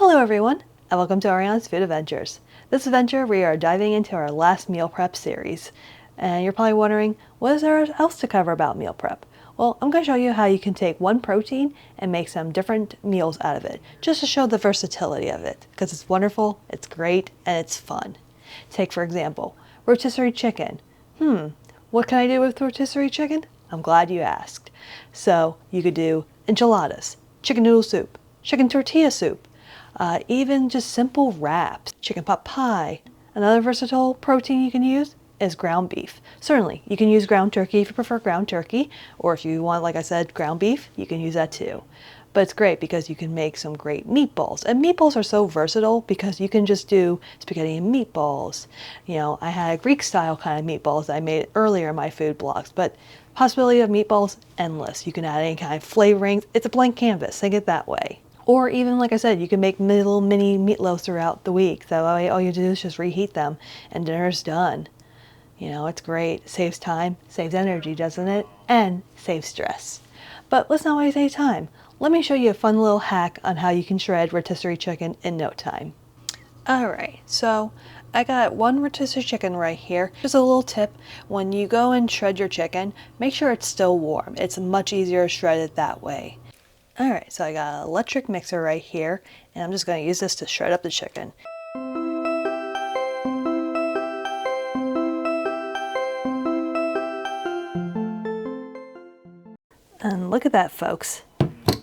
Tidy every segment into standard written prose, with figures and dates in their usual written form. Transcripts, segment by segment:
Hello everyone, and welcome to Ariana's Food Adventures. This adventure we are diving into our last meal prep series. And you're probably wondering, what is there else to cover about meal prep? Well, I'm going to show you how you can take one protein and make some different meals out of it, just to show the versatility of it, because it's wonderful, it's great, and it's fun. Take for example, rotisserie chicken. What can I do with rotisserie chicken? I'm glad you asked. So you could do enchiladas, chicken noodle soup, chicken tortilla soup, even just simple wraps, chicken pot pie. Another versatile protein you can use is ground beef. Certainly, you can use ground turkey if you prefer ground turkey, or if you want, like I said, ground beef, you can use that too. But it's great because you can make some great meatballs. And meatballs are so versatile because you can just do spaghetti and meatballs. You know, I had Greek style kind of meatballs I made earlier in my food blogs, but possibility of meatballs, endless. You can add any kind of flavorings. It's a blank canvas, think it that way. Or even, like I said, you can make little mini meatloaves throughout the week. That way all you do is just reheat them and dinner's done. You know, it's great. Saves time, saves energy, doesn't it? And saves stress. But let's not waste any time. Let me show you a fun little hack on how you can shred rotisserie chicken in no time. Alright, so I got one rotisserie chicken right here. Just a little tip, when you go and shred your chicken, make sure it's still warm. It's much easier to shred it that way. Alright, so I got an electric mixer right here, and I'm just going to use this to shred up the chicken. And look at that, folks.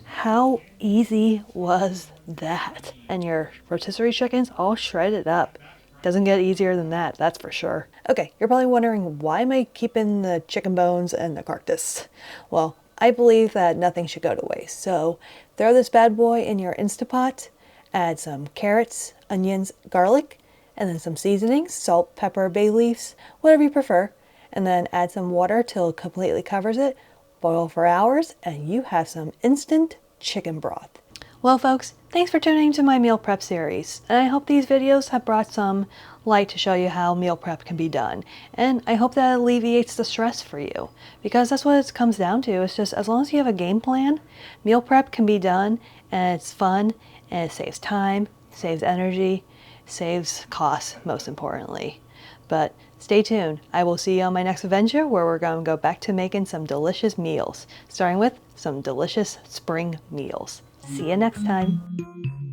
How easy was that? And your rotisserie chicken's all shredded up. Doesn't get easier than that, that's for sure. Okay, you're probably wondering, why am I keeping the chicken bones and the carcass? Well, I believe that nothing should go to waste. So throw this bad boy in your Instapot, add some carrots, onions, garlic, and then some seasonings, salt, pepper, bay leaves, whatever you prefer. And then add some water till it completely covers it. Boil for hours, and you have some instant chicken broth. Well folks, thanks for tuning to my meal prep series, and I hope these videos have brought some light to show you how meal prep can be done, and I hope that alleviates the stress for you, because that's what it comes down to. It's just, as long as you have a game plan, meal prep can be done, and it's fun, and it saves time, saves energy, saves costs, most importantly. But stay tuned. I will see you on my next adventure, where we're going to go back to making some delicious meals, starting with some delicious spring meals. See you next time.